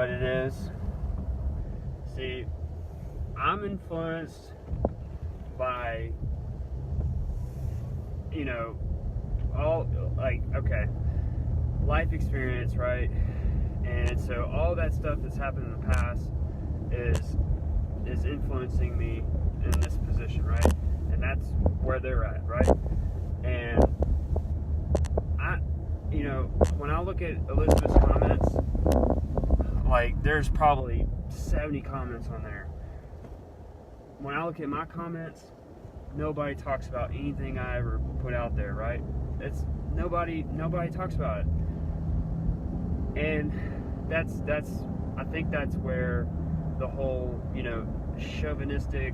what it is? See, I'm influenced by, all, life experience, right? And so all that stuff that's happened in the past is influencing me in this position, right? And that's where they're at, right? And when I look at Elizabeth's comments, there's probably 70 comments on there. When I look at my comments, nobody talks about anything I ever put out there, right? It's nobody talks about it. And I think that's where the whole, chauvinistic,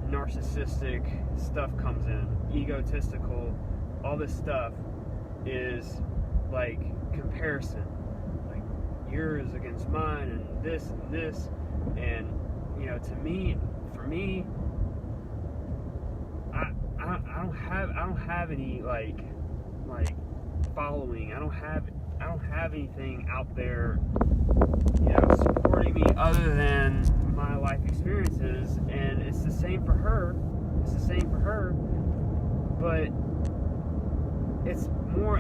narcissistic stuff comes in. Egotistical, all this stuff is like comparison. Like yours against mine and this. And, for me, I don't have any like following. I don't have anything out there, supporting me other than my life experiences, and it's the same for her. But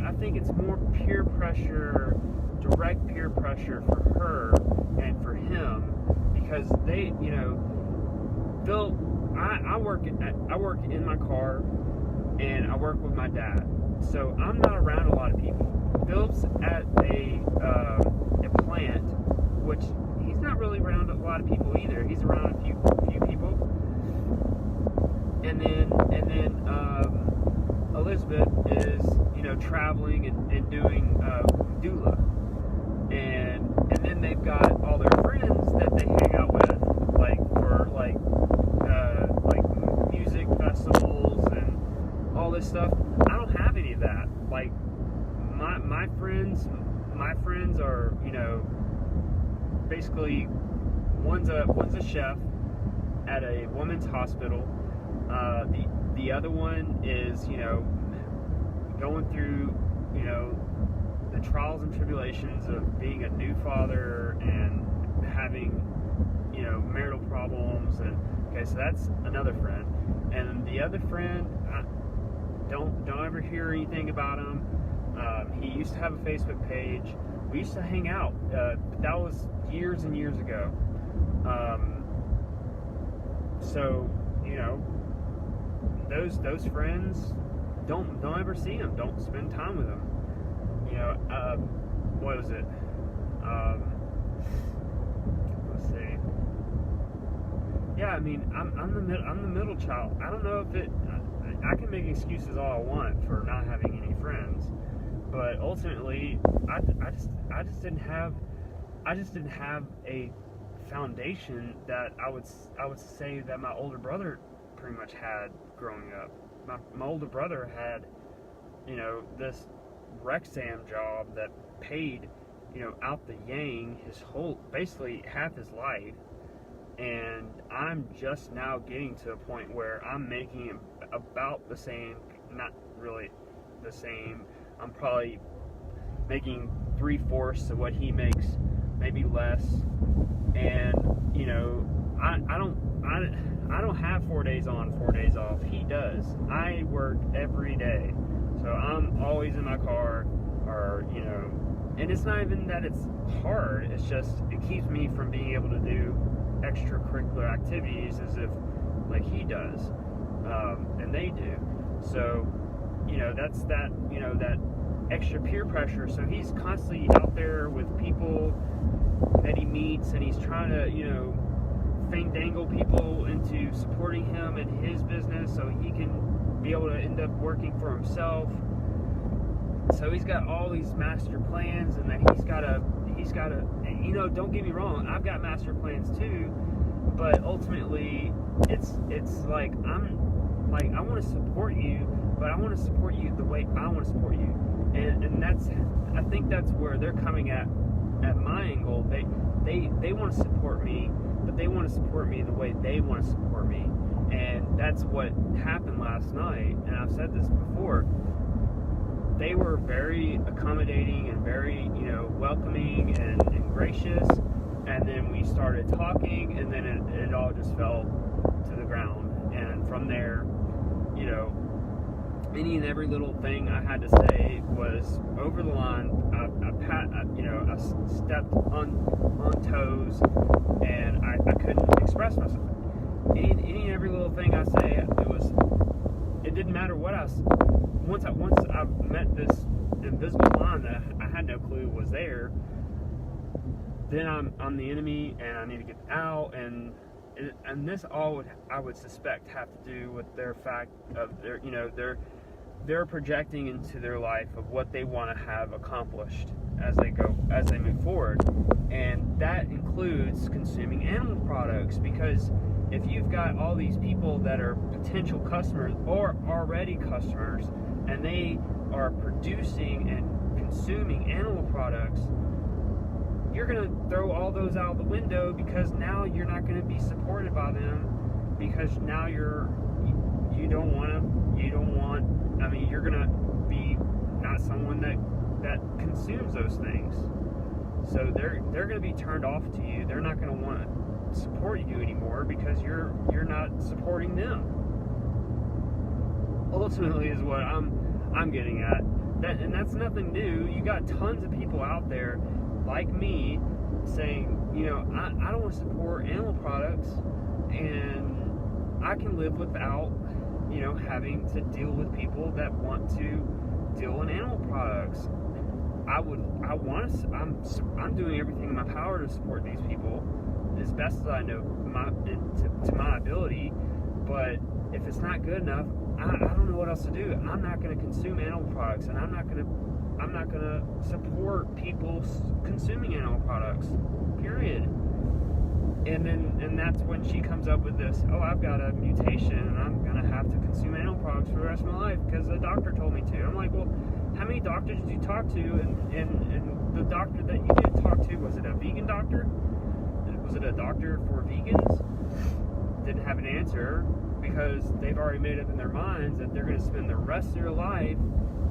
I think it's more peer pressure, direct peer pressure for her and for him, because they, Phil, I work in my car, and I work with my dad, so I'm not around a lot of people. Phil's at a plant, which he's not really around a lot of people either. He's around a few people, and then Elizabeth is traveling and doing doula, and then they've got all their friends that they hang out with, for music festivals and all this stuff. I don't have any of that. My friends are, basically one's a chef at a women's hospital. The other one is, going through, the trials and tribulations of being a new father and having, marital problems. And okay, so that's another friend. And the other friend, don't ever hear anything about him. He used to have a Facebook page. We used to hang out, but that was years and years ago. So those friends, don't ever see them. Don't spend time with them. What was it? Let's see. Yeah, I'm the middle child. I don't know if I can make excuses all I want for not having any friends, but ultimately, I just didn't have a foundation that I would say that my older brother pretty much had growing up. My older brother had, this Rexam job that paid, out the yang basically half his life. And I'm just now getting to a point where I'm making about the same, not really the same. I'm probably making 3/4 of what he makes, maybe less. And I don't have 4 days on, 4 days off. He does. I work every day, so I'm always in my car, or and it's not even that it's hard. It's just it keeps me from being able to do extracurricular activities as if like he does, and they do. So that's that that extra peer pressure. So he's constantly out there with people that he meets, and he's trying to dangle people into supporting him in his business so he can be able to end up working for himself. So he's got all these master plans, and then he's got to don't get me wrong, I've got master plans too, but ultimately it's like I want to support you, but I want to support you the way I want to support you. And I think that's where they're coming at my angle. They want to support me, but they want to support me the way they want to support me. And that's what happened last night. And I've said this before. They were very accommodating and very, welcoming and gracious. And then we started talking, and then it all just fell to the ground. And from there, you know, any and every little thing I had to say was over the line. I stepped on toes, and I couldn't express myself. Any and every little thing I say, it didn't matter what I. Once I met this invisible line that I had no clue was there, then I'm the enemy, and I need to get out. And this all I would suspect have to do with their fact of they're projecting into their life of what they want to have accomplished as they move forward, and that includes consuming animal products. Because if you've got all these people that are potential customers or already customers, and they are producing and consuming animal products, you're going to throw all those out the window, because now you're not going to be supported by them, because now you're going to be not someone that consumes those things. So they're going to be turned off to you. They're not going to want to support you anymore, because you're not supporting them. Ultimately is what I'm getting at. And that's nothing new. You got tons of people out there like me saying, I don't want to support animal products, and I can live without having to deal with people that want to deal in animal products. I'm doing everything in my power to support these people as best as I know to my ability. But if it's not good enough, I don't know what else to do. I'm not going to consume animal products, and I'm not going to support people consuming animal products. Period. And that's when she comes up with this, I've got a mutation, and I'm going to have to consume animal products for the rest of my life because the doctor told me to. I'm like, well, how many doctors did you talk to? And the doctor that you did talk to, was it a vegan doctor? Was it a doctor for vegans? Didn't have an answer, because they've already made up in their minds that they're going to spend the rest of their life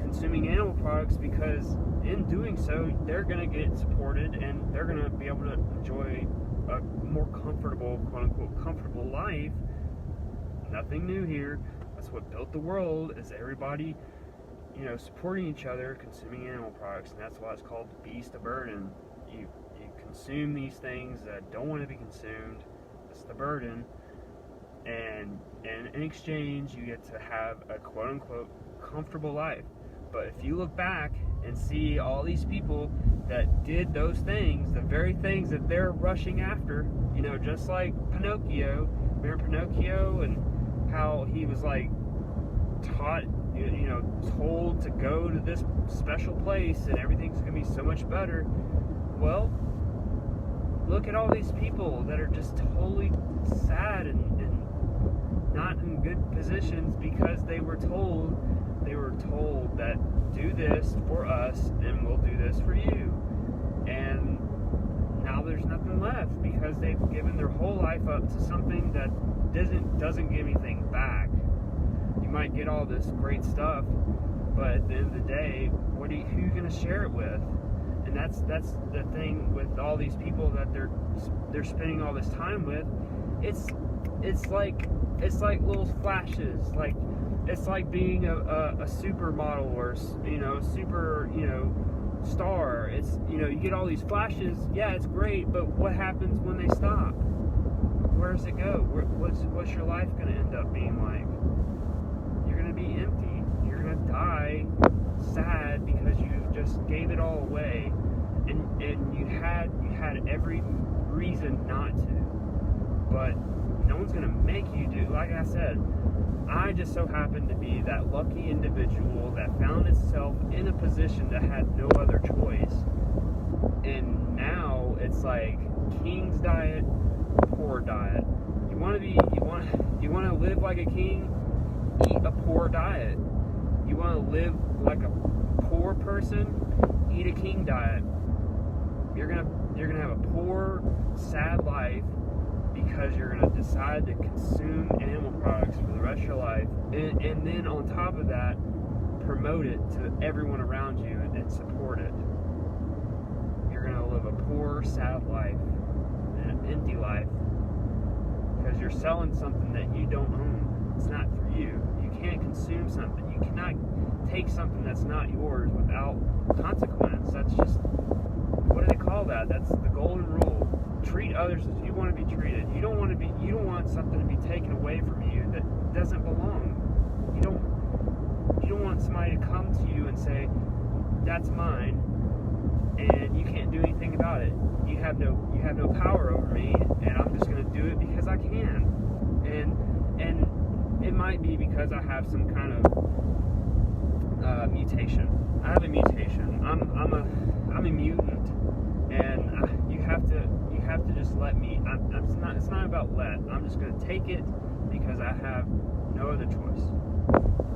consuming animal products, because in doing so, they're going to get supported, and they're going to be able to enjoy a more comfortable, quote-unquote, comfortable life. Nothing new here. That's what built the world, is everybody, supporting each other, consuming animal products, and that's why it's called the beast of burden. You consume these things that don't want to be consumed. That's the burden. And in exchange, you get to have a quote-unquote comfortable life. But if you look back and see all these people that did those things, the very things that they're rushing after, just like Pinocchio. Remember Pinocchio, and how he was taught, told to go to this special place and everything's going to be so much better. Well, look at all these people that are just totally sad and not in good positions, because they were told that do this for us and we'll do this for you. And now there's nothing left, because they've given their whole life up to something that doesn't give anything back. You might get all this great stuff, but at the end of the day, who are you going to share it with? And that's the thing with all these people that they're spending all this time with. It's like little flashes. It's like being a supermodel or super star. It's you get all these flashes. Yeah, it's great, but what happens when they stop? Where does it go? What's your life going to end up being like? You're going to be empty. You're going to die sad because you just gave it all away, and you had every reason not to, but no one's going to make you do. Like I said, I just so happened to be that lucky individual that found itself in a position that had no other choice. And now it's like king's diet, poor diet. You want to live like a king? Eat a poor diet. You want to live like a poor person? Eat a king diet. You're gonna have a poor, sad life, because you're going to decide to consume animal products for the rest of your life, and then on top of that, promote it to everyone around you and support it. You're going to live a poor, sad life. empty life because you're selling something that you don't own. It's not for you. You can't consume something. You cannot take something that's not yours without consequence. That's just, what do they call that? That's the golden rule. Treat others as you want to be treated. You don't want something to be taken away from you that doesn't belong. You don't want somebody to come to you and say, that's mine, and you can't do anything about it. You have no power over me, and I'm just going to do it because I can. And it might be because I have some kind of mutation. I have a mutation. I'm a mutant, and you have to just let me. It's not about let. I'm just going to take it because I have no other choice.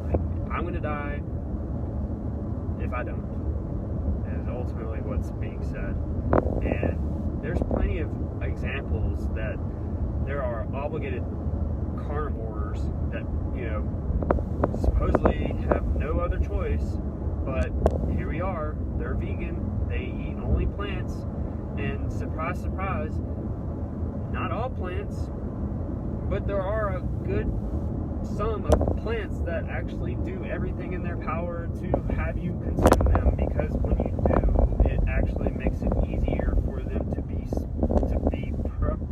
Like, I'm going to die if I don't, is ultimately what's being said. And there's plenty of examples that there are obligated carnivores that, supposedly have no other choice, but here we are, they're vegan, they eat only plants, and surprise, surprise, not all plants, but there are a good sum of plants that actually do everything in their power to have you consume them, because when you do, it actually makes it easier for them to be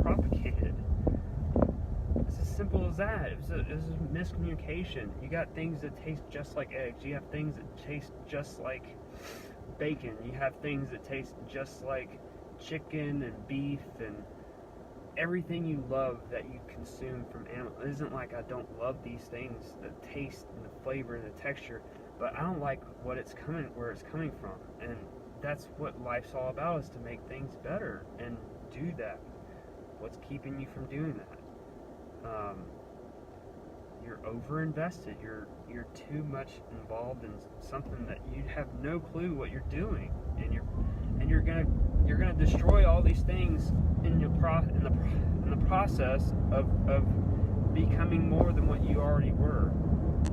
propagated. It's as simple as that. It's a miscommunication. You got things that taste just like eggs. You have things that taste just like bacon. You have things that taste just like chicken and beef and everything you love that you consume from animals. It isn't like I don't love these things, the taste and the flavor and the texture, but I don't like where it's coming from. And that's what life's all about, is to make things better and do that. What's keeping you from doing that? You're over-invested. You're too much involved in something that you have no clue what you're doing, and you're gonna destroy all these things in the process of becoming more than what you already were. I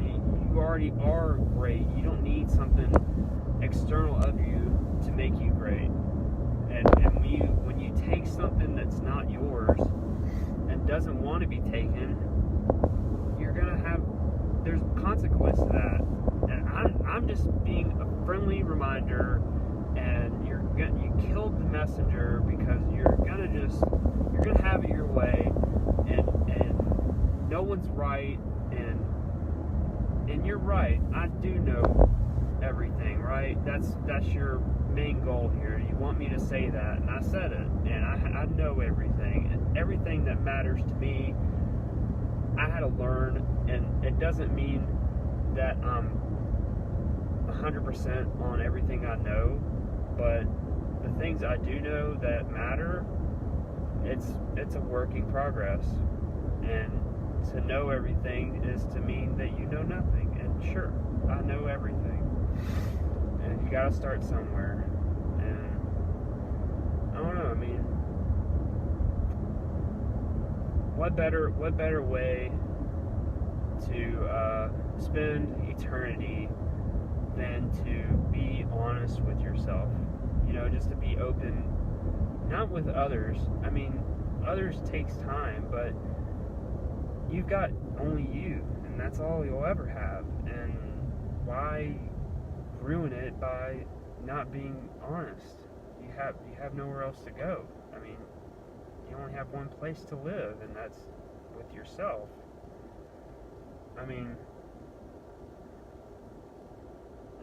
mean, you already are great. You don't need something external of you to make you great. And when you take something that's not yours and doesn't want to be taken, there's consequence to that. And I'm just being a friendly reminder, and you killed the messenger because you're gonna have it your way, and no one's right, and you're right. I do know everything, right? That's your main goal here. You want me to say that, and I said it, and I know everything, and everything that matters to me I had to learn. And it doesn't mean that I'm 100% on everything I know, but the things I do know that matter, it's a work in progress. And to know everything is to mean that you know nothing. And sure, I know everything, and you gotta start somewhere. And I don't know, I mean, what better way to spend eternity than to be honest with yourself? Just to be open, not with others. I mean, others takes time, but you've got only you, and that's all you'll ever have. And why ruin it by not being honest? You have nowhere else to go. I mean, you only have one place to live, and that's with yourself. I mean,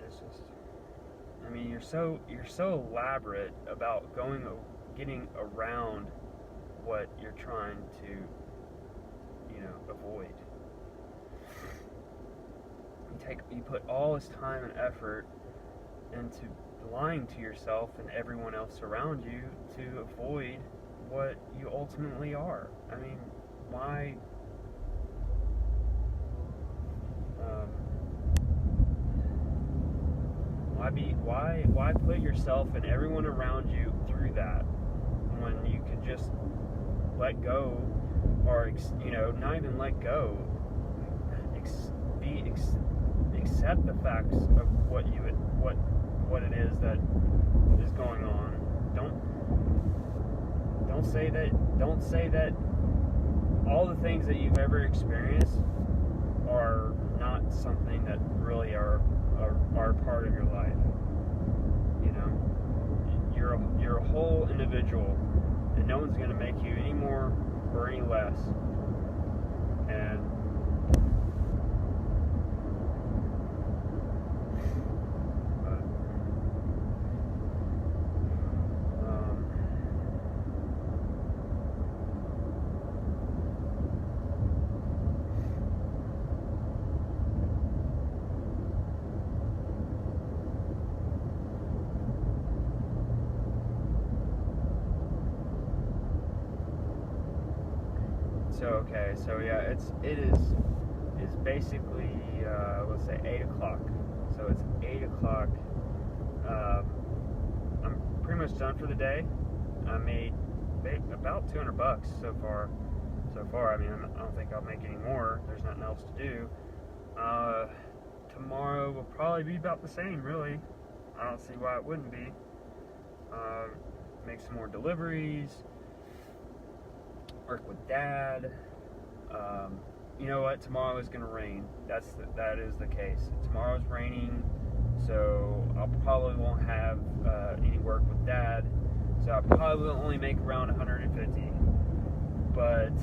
it's just, you're so elaborate about getting around what you're trying to, avoid. You put all this time and effort into lying to yourself and everyone else around you to avoid what you ultimately are. I mean, why put yourself and everyone around you through that when you could just let go, or not even let go, accept the facts of what it is that is going on. Don't say that all the things that you've ever experienced are not something that really are part of your life. You know, you're a whole individual, and no one's going to make you any more or any less. And so yeah, it is basically let's say 8 o'clock. So it's 8 o'clock. I'm pretty much done for the day. I made about $200 so far. I mean, I don't think I'll make any more. There's nothing else to do. Tomorrow will probably be about the same, really. I don't see why it wouldn't be. Make some more deliveries. Work with Dad. You know what? Tomorrow is going to rain. That is the case. Tomorrow's raining, so I probably won't have any work with Dad. So I probably will only make around 150. But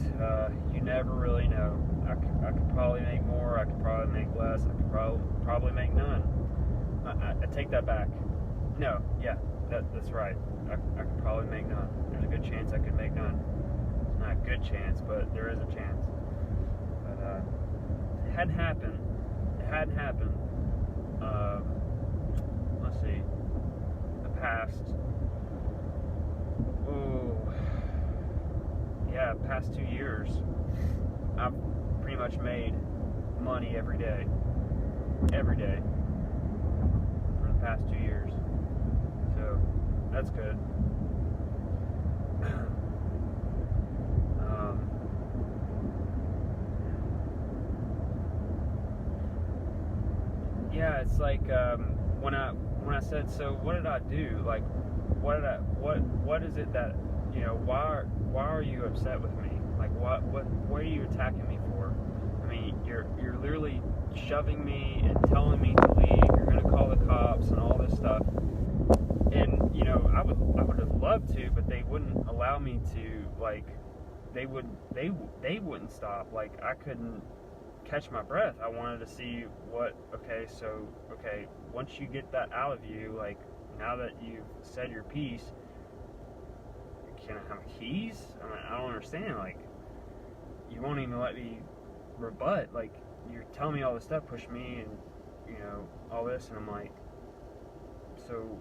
you never really know. I could probably make more. I could probably make less. I could probably make none. I take that back. No, yeah, that's right. I could probably make none. There's a good chance I could make none. It's not a good chance, but there is a chance. But it hadn't happened. Let's see. The past. Past 2 years, I've pretty much made money every day for the past 2 years, so that's good. Yeah, it's like when I said, so what did I do? Like, what is it that, you know, why are you upset with me? Like, what are you attacking me for? I mean, you're literally shoving me and telling me to leave. You're gonna call the cops and all this stuff. And you know, I would have loved to, but they wouldn't allow me to. Like, they wouldn't stop. Like, I couldn't catch my breath. I wanted to see what. Okay, once you get that out of you, like, now that you've said your piece, can I have keys? I mean, I don't understand. Like, you won't even let me rebut. Like, you're telling me all this stuff, push me, and you know, all this, and I'm like, so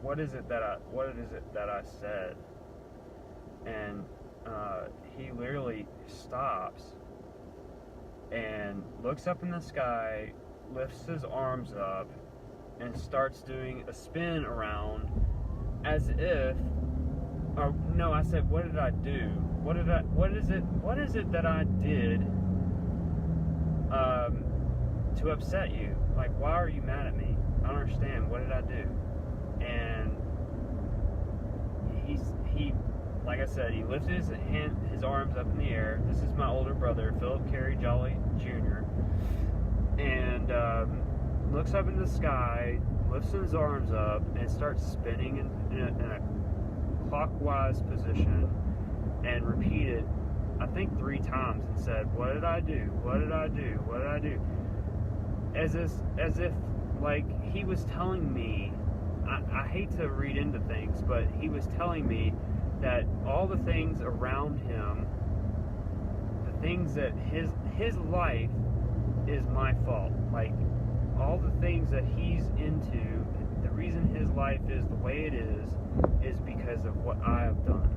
what is it that I said? And he literally stops and looks up in the sky, lifts his arms up, and starts doing a spin around as if, or no, I said, what did I do? What is it that I did to upset you? Like, why are you mad at me? I don't understand. What did I do? And he like I said, he lifted his arms up in the air. This is my older brother, Philip Carey Jolly Jr., and looks up into the sky, lifts his arms up, and starts spinning in a clockwise position, and repeated, I think 3 times, and said, what did I do? What did I do? What did I do? As if like he was telling me, I hate to read into things, but he was telling me that all the things around him, the things that his life is my fault. Like, all the things that he's into, the reason his life is the way it is because of what I have done.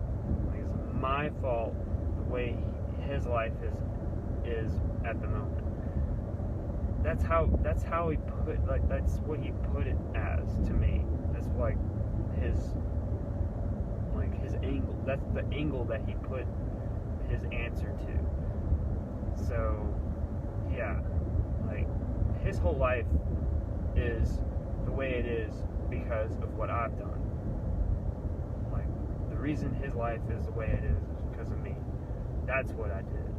Like, it's my fault the way his life is at the moment. That's how he put, like, that's what he put it as to me. That's like his angle. That's the angle that he put his answer to. So yeah, like, his whole life is the way it is because of what I've done. reason his life is the way it is because of me. That's what I did.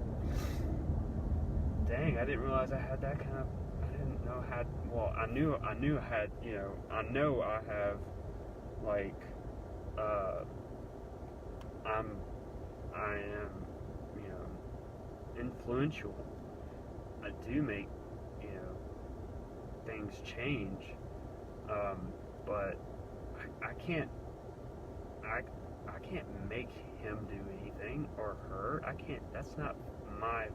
Dang, I didn't realize I had that kind of. I didn't know how. Well, I knew I had. I know I have, like, I am, influential. I do make, things change. But I can't make him do anything, or her. I can't. That's not my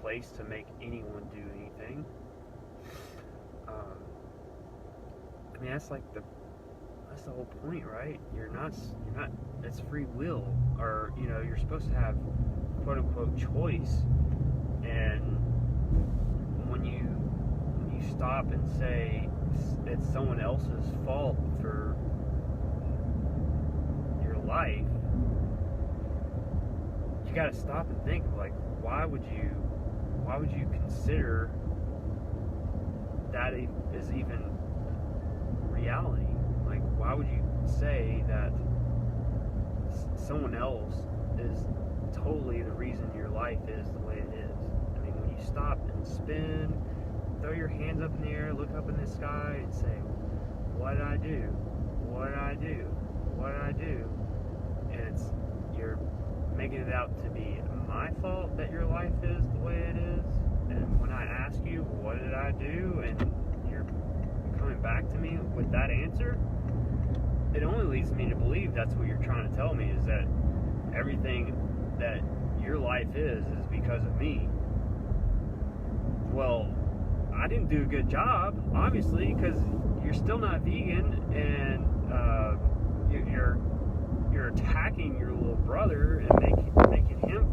place to make anyone do anything. I mean, that's the whole point, right? You're not. It's free will, or you're supposed to have quote unquote choice. And when you stop and say it's someone else's fault for your life, you got to stop and think, like, why would you consider that is even reality? Like, why would you say that someone else is totally the reason your life is the way it is? I mean, when you stop and spin, throw your hands up in the air, look up in the sky, and say, what did I do? What did I do? What did I do? And you're making it out to be my fault that your life is the way it is. And when I ask you, what did I do? And you're coming back to me with that answer, it only leads me to believe that's what you're trying to tell me, is that everything that your life is because of me. Well, I didn't do a good job, obviously, because you're still not vegan, and you're attacking your little brother and making him.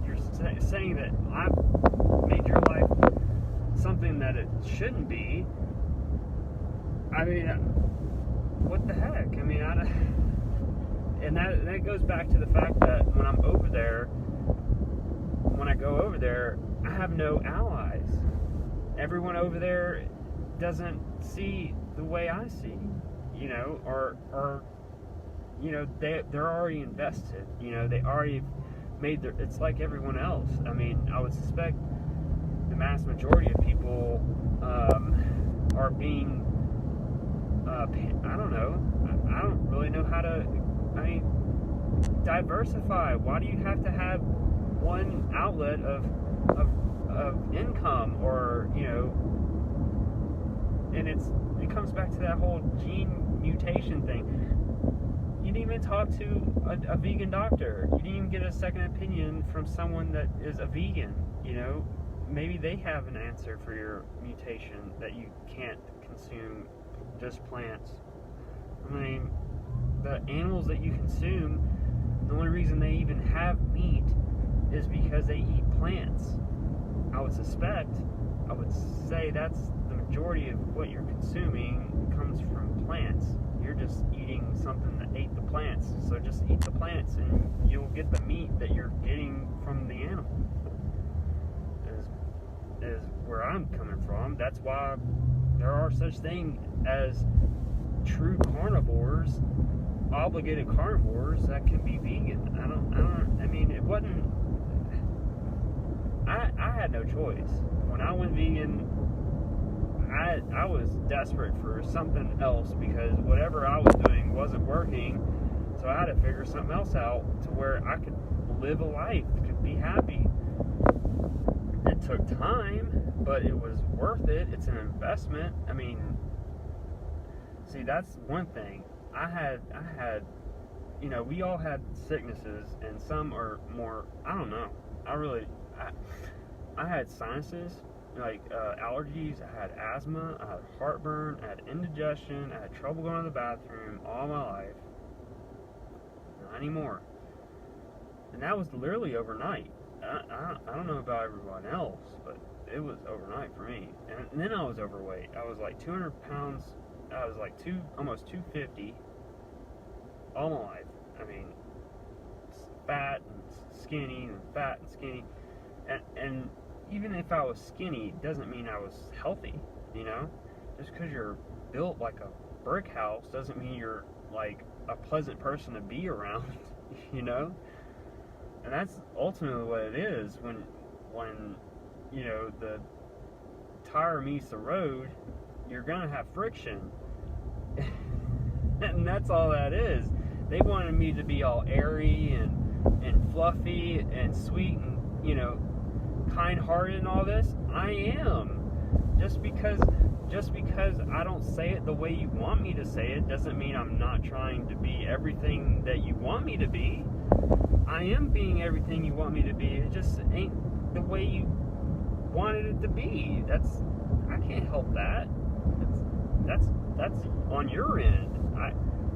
You're saying that I've made your life something that it shouldn't be. I mean, what the heck? I mean, and that goes back to the fact that when I'm over there, when I go over there, I have no allies. Everyone over there doesn't see the way I see, or they're already invested. They already made it's like everyone else. I mean, I would suspect the mass majority of people are being, I don't know. I don't really know how to. I mean, diversify. Why do you have to have one outlet of income, or and it comes back to that whole gene mutation thing. You didn't even talk to a vegan doctor. You didn't even get a second opinion from someone that is a vegan. Maybe they have an answer for your mutation that you can't consume just plants. I mean, the animals that you consume, the only reason they even have meat is because they eat plants. I would say that's the majority of what you're consuming comes from plants. You're just eating something that ate the plants, so just eat the plants and you'll get the meat that you're getting from the animal. Is where I'm coming from. That's why there are such things as true carnivores, obligated carnivores that can be vegan. I mean, it wasn't. I had no choice. When I went vegan, I was desperate for something else, because whatever I was doing wasn't working, so I had to figure something else out to where I could live a life, could be happy. It took time, but it was worth it. It's an investment. I mean, see, that's one thing. I had, we all had sicknesses, and some are more, I don't know. I had sinuses, like allergies, I had asthma, I had heartburn, I had indigestion, I had trouble going to the bathroom all my life. Not anymore. And that was literally overnight. I don't know about everyone else, but it was overnight for me. And then I was overweight. I was like 200 pounds. I was like almost 250 all my life. I mean, fat and skinny and fat and skinny. And even if I was skinny, doesn't mean I was healthy, Just because you're built like a brick house doesn't mean you're like a pleasant person to be around, you know? And that's ultimately what it is when you know, the tire meets the road, you're gonna have friction. And that's all that is. They wanted me to be all airy and fluffy and sweet and, you know, kind-hearted and all this. I am. Just because I don't say it the way you want me to say it doesn't mean I'm not trying to be everything that you want me to be. I am being everything you want me to be. It just ain't the way you wanted it to be. I can't help that. That's on your end.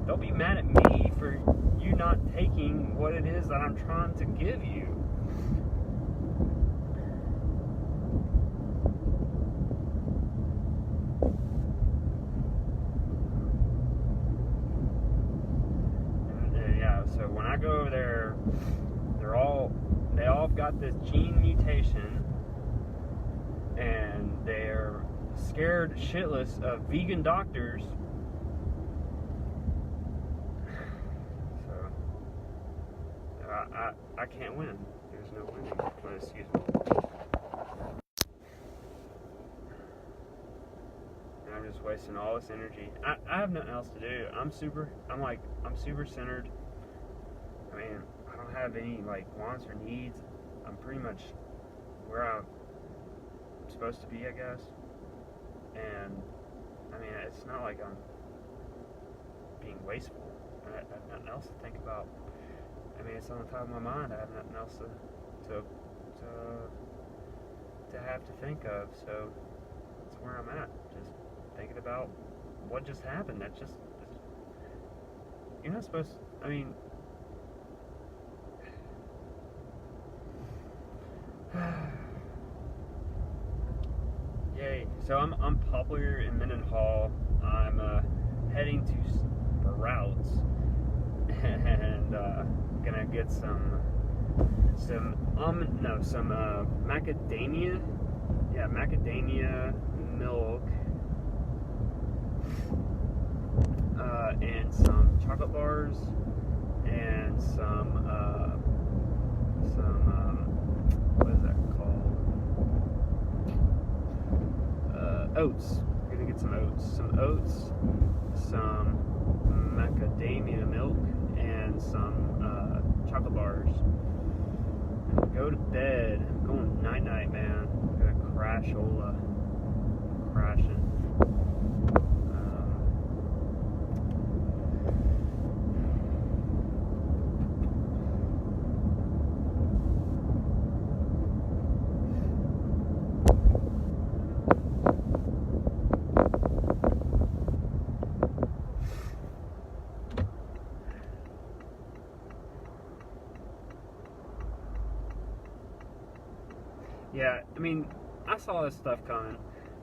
Don't be mad at me for you not taking what it is that I'm trying to give you. Yeah, so when I go over there, they all got this gene mutation, and they're scared shitless of vegan doctors. So I can't win. There's no winning. Oh, excuse me. And I'm just wasting all this energy. I have nothing else to do. I'm super centered. I mean, I don't have any like wants or needs. I'm pretty much where I'm supposed to be, I guess. And I mean, it's not like I'm being wasteful. I have nothing else to think about. I mean, it's on the top of my mind. I have nothing else to have to think of. So that's where I'm at. Just thinking about what just happened. You're not supposed to, I mean, yay. So I'm popular in Mendenhall. I'm heading to Sprouts and gonna get some macadamia. Yeah, macadamia milk. And some chocolate bars and some what is that called? Oats. I'm gonna get some oats, some macadamia milk, and some chocolate bars. Go to bed. I'm going night-night, man. I'm gonna crashola. Crashing. Yeah, I mean, I saw this stuff coming.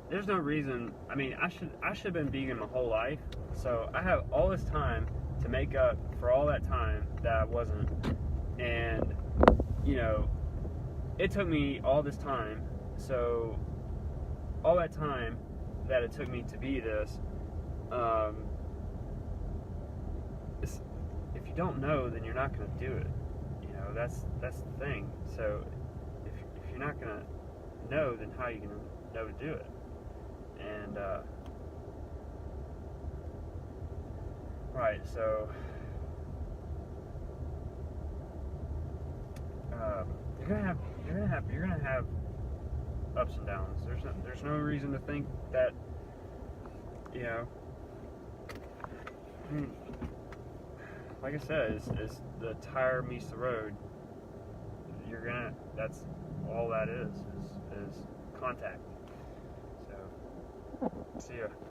There's no reason. I mean, I should have been vegan my whole life. So I have all this time to make up for all that time that I wasn't. And you know, it took me all this time. So all that time that it took me to be this, if you don't know, then you're not going to do it. You know, that's the thing. So if you're not going to know, then how are you going to know to do it? And right, so you're gonna have ups and downs. There's no reason to think that, you know. I mean, like I said, it's the tire meets the road. That's all that is contact. So, see ya.